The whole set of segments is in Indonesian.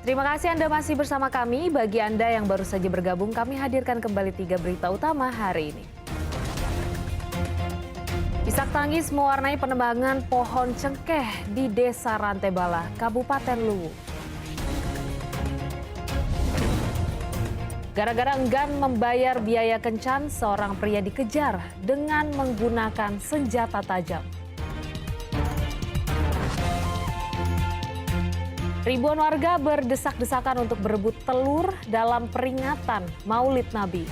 Terima kasih Anda masih bersama kami. Bagi Anda yang baru saja bergabung, kami hadirkan kembali 3 berita utama hari ini. Isak tangis mewarnai penebangan pohon cengkeh di Desa Rantebala, Kabupaten Luwu. Gara-gara enggan membayar biaya kencan, seorang pria dikejar dengan menggunakan senjata tajam. Ribuan warga berdesak-desakan untuk berebut telur dalam peringatan Maulid Nabi.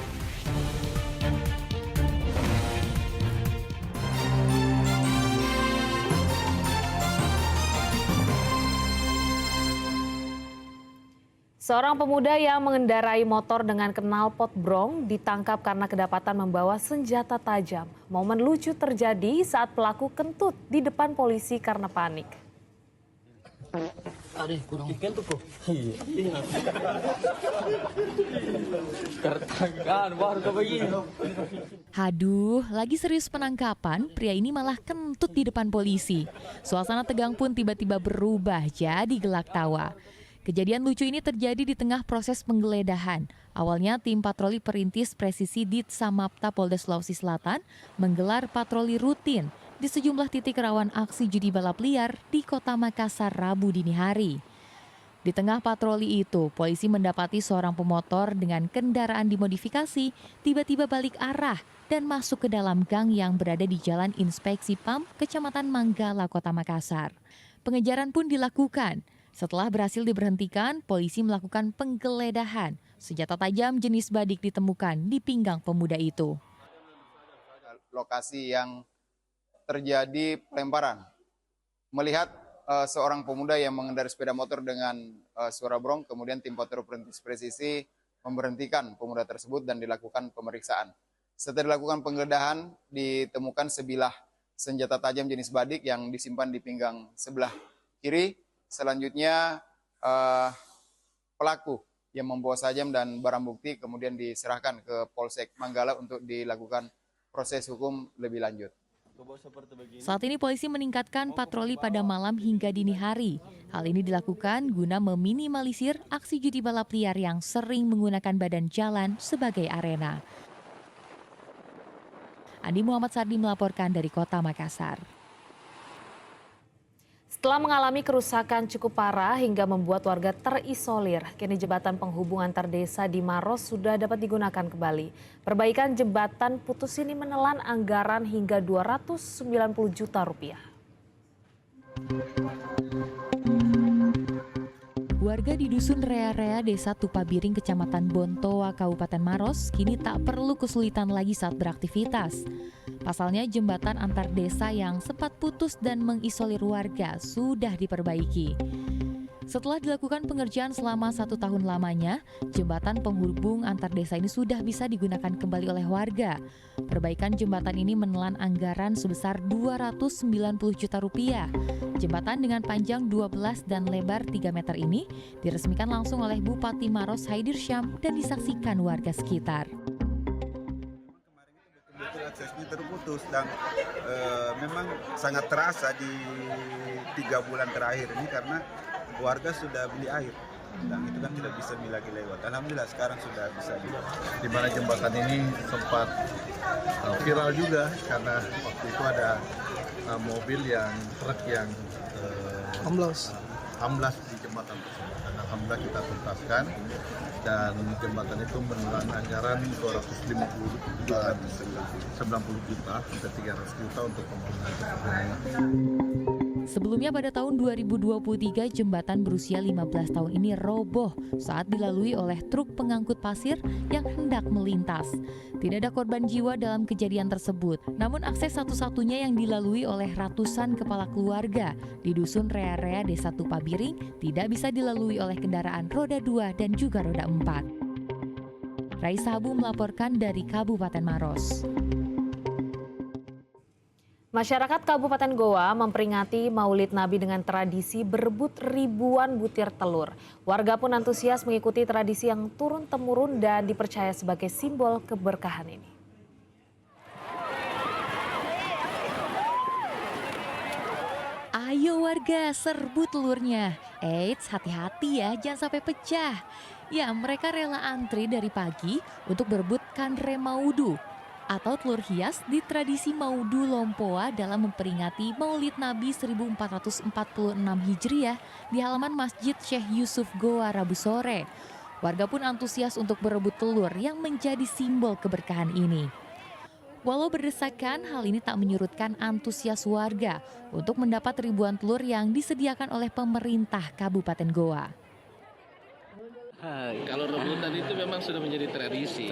Seorang pemuda yang mengendarai motor dengan knalpot brong ditangkap karena kedapatan membawa senjata tajam. Momen lucu terjadi saat pelaku kentut di depan polisi karena panik. Haduh, lagi serius penangkapan, pria ini malah kentut di depan polisi. Suasana tegang pun tiba-tiba berubah jadi gelak tawa. Kejadian lucu ini terjadi di tengah proses penggeledahan. Awalnya tim patroli perintis presisi Ditsamapta Polda Sulawesi Selatan menggelar patroli rutin di sejumlah titik rawan aksi judi balap liar di Kota Makassar Rabu dini hari. Di tengah patroli itu, polisi mendapati seorang pemotor dengan kendaraan dimodifikasi tiba-tiba balik arah dan masuk ke dalam gang yang berada di Jalan Inspeksi PAM, Kecamatan Manggala, Kota Makassar. Pengejaran pun dilakukan. Setelah berhasil diberhentikan, polisi melakukan penggeledahan. Senjata tajam jenis badik ditemukan di pinggang pemuda itu. Lokasi yang terjadi pelemparan. Melihat seorang pemuda yang mengendarai sepeda motor dengan suara brong, kemudian tim patroli perintis presisi memberhentikan pemuda tersebut dan dilakukan pemeriksaan. Setelah dilakukan penggeledahan, ditemukan sebilah senjata tajam jenis badik yang disimpan di pinggang sebelah kiri. Selanjutnya pelaku yang membawa sajam dan barang bukti kemudian diserahkan ke Polsek Manggala untuk dilakukan proses hukum lebih lanjut. Saat ini polisi meningkatkan patroli pada malam hingga dini hari. Hal ini dilakukan guna meminimalisir aksi judi balap liar yang sering menggunakan badan jalan sebagai arena. Andi Muhammad Sardi melaporkan dari Kota Makassar. Setelah mengalami kerusakan cukup parah hingga membuat warga terisolir, kini jembatan penghubung antar desa di Maros sudah dapat digunakan kembali. Perbaikan jembatan putus ini menelan anggaran hingga 290 juta rupiah. Warga di Dusun Rea-Rea Desa Tupabiring, Kecamatan Bontoa, Kabupaten Maros, kini tak perlu kesulitan lagi saat beraktivitas. Pasalnya jembatan antar desa yang sempat putus dan mengisolir warga sudah diperbaiki. Setelah dilakukan pengerjaan selama 1 tahun lamanya, jembatan penghubung antar desa ini sudah bisa digunakan kembali oleh warga. Perbaikan jembatan ini menelan anggaran sebesar 290 juta rupiah. Jembatan dengan panjang 12 dan lebar 3 meter ini diresmikan langsung oleh Bupati Maros Haidir Syam dan disaksikan warga sekitar. Aksesnya terputus dan memang sangat terasa di 3 bulan terakhir ini karena warga sudah beli air dan itu kan tidak bisa lagi lewat. Alhamdulillah sekarang sudah bisa juga. Di mana jembatan ini sempat viral juga karena waktu itu ada mobil yang truk yang amblas di jembatan tersebut. Dan alhamdulillah kita tuntaskan dan jembatan itu menelan anggaran 90 juta sampai 300 juta untuk pembangunan jembatan. Sebelumnya pada tahun 2023, jembatan berusia 15 tahun ini roboh saat dilalui oleh truk pengangkut pasir yang hendak melintas. Tidak ada korban jiwa dalam kejadian tersebut, namun akses satu-satunya yang dilalui oleh ratusan kepala keluarga di Dusun Rea-Rea Desa Tupabiring tidak bisa dilalui oleh kendaraan roda 2 dan juga roda 4. Raisa Habu melaporkan dari Kabupaten Maros. Masyarakat Kabupaten Goa memperingati Maulid Nabi dengan tradisi berebut ribuan butir telur. Warga pun antusias mengikuti tradisi yang turun-temurun dan dipercaya sebagai simbol keberkahan ini. Ayo warga, serbu telurnya. Eits, hati-hati ya, jangan sampai pecah. Ya, mereka rela antri dari pagi untuk berebut kandre maudu atau telur hias di tradisi Maudu Lompoa dalam memperingati Maulid Nabi 1446 Hijriah di halaman Masjid Syekh Yusuf Goa Rabu sore. Warga pun antusias untuk berebut telur yang menjadi simbol keberkahan ini. Walau berdesakan, hal ini tak menyurutkan antusias warga untuk mendapat ribuan telur yang disediakan oleh pemerintah Kabupaten Goa. Kalau rebutan itu memang sudah menjadi tradisi.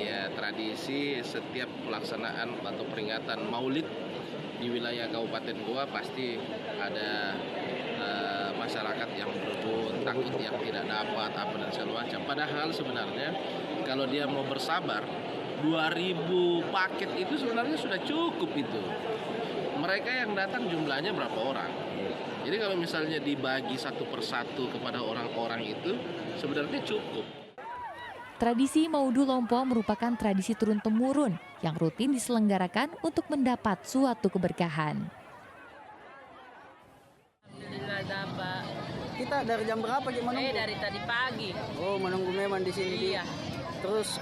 Ya, tradisi setiap pelaksanaan atau peringatan Maulid di wilayah Kabupaten Goa pasti ada masyarakat yang berebut, takut yang tidak dapat apa dan segala macam. Padahal sebenarnya kalau dia mau bersabar 2.000 paket itu sebenarnya sudah cukup itu. Mereka yang datang jumlahnya berapa orang? Jadi kalau misalnya dibagi satu persatu kepada orang-orang itu sebenarnya cukup. Tradisi Maudu Lompoa merupakan tradisi turun-temurun yang rutin diselenggarakan untuk mendapat suatu keberkahan. Alhamdulillah dapat. Kita dari jam berapa gimana? Dari tadi pagi. Oh, menunggu memang di sini. Iya. Terus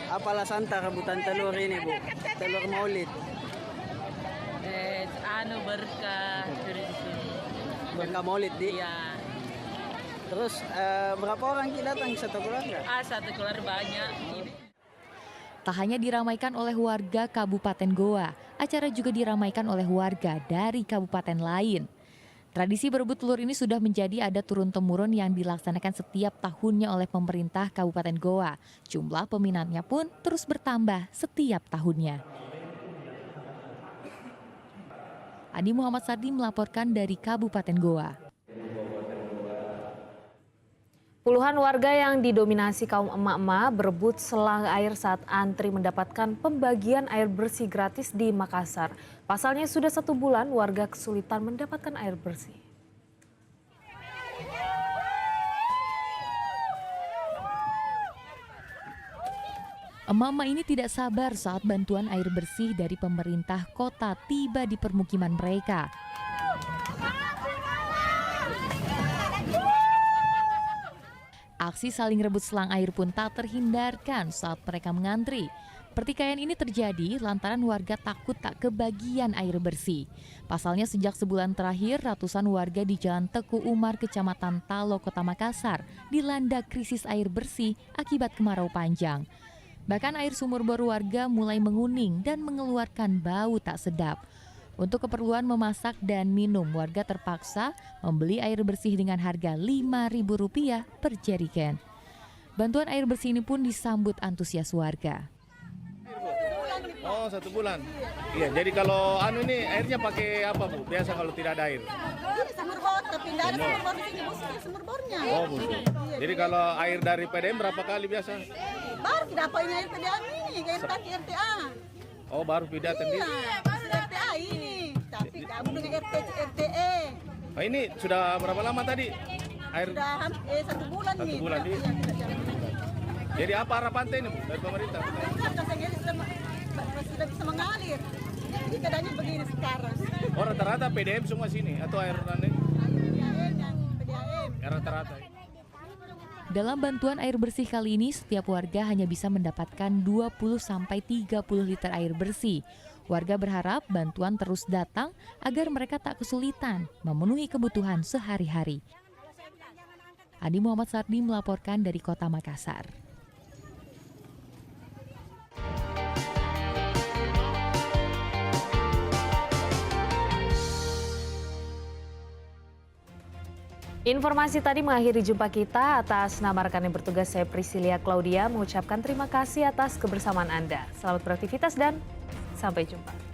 apa alasan rebutan telur ini, Bu? Telur Maulid. Berkah dari sini. Berkah Maulid di. Iya. Terus berapa orang kita datang satu keluarga? Satu keluarga banyak. Tak hanya diramaikan oleh warga Kabupaten Goa, acara juga diramaikan oleh warga dari kabupaten lain. Tradisi berebut telur ini sudah menjadi adat turun-temurun yang dilaksanakan setiap tahunnya oleh pemerintah Kabupaten Goa. Jumlah peminatnya pun terus bertambah setiap tahunnya. Adi Muhammad Sardi melaporkan dari Kabupaten Goa. Puluhan warga yang didominasi kaum emak-emak berebut selang air saat antri mendapatkan pembagian air bersih gratis di Makassar. Pasalnya sudah 1 bulan warga kesulitan mendapatkan air bersih. Emak-emak ini tidak sabar saat bantuan air bersih dari pemerintah kota tiba di permukiman mereka. Aksi saling rebut selang air pun tak terhindarkan saat mereka mengantri. Pertikaian ini terjadi lantaran warga takut tak kebagian air bersih. Pasalnya sejak sebulan terakhir ratusan warga di Jalan Teku Umar, Kecamatan Talo, Kota Makassar dilanda krisis air bersih akibat kemarau panjang. Bahkan air sumur bor warga mulai menguning dan mengeluarkan bau tak sedap. Untuk keperluan memasak dan minum, warga terpaksa membeli air bersih dengan harga Rp5.000 per jerigen. Bantuan air bersih ini pun disambut antusias warga. Oh, 1 bulan. Iya, jadi kalau ini airnya pakai apa, Bu? Biasa kalau tidak ada air. Ini sumur bor, tapi tidak ada sumur bor di sini, busnya sumur bornya. Oh, Bu. Jadi kalau air dari PDM berapa kali biasa? Baru kita apa ini air PDAM ini, air kaki RTA. Oh, baru pindah sendiri. Iya, RTA ini, tapi kamu dengan RTE. Oh, ini sudah berapa lama tadi? Air Sudah hampir 1 bulan nih. 1 bulan nih. Jadi apa harapan ini, Bu, dari pemerintah? Sudah bisa mengalir. Jadi keadaannya begini sekarang. Oh, rata-rata PDM semua sini atau air nanti? PDAM. Rata-rata. Dalam bantuan air bersih kali ini, setiap warga hanya bisa mendapatkan 20-30 liter air bersih. Warga berharap bantuan terus datang agar mereka tak kesulitan memenuhi kebutuhan sehari-hari. Adi Muhammad Sardi melaporkan dari Kota Makassar. Informasi tadi mengakhiri jumpa kita. Atas nama rekan yang bertugas, saya Priscilia Claudia mengucapkan terima kasih atas kebersamaan Anda. Selamat beraktivitas dan sampai jumpa.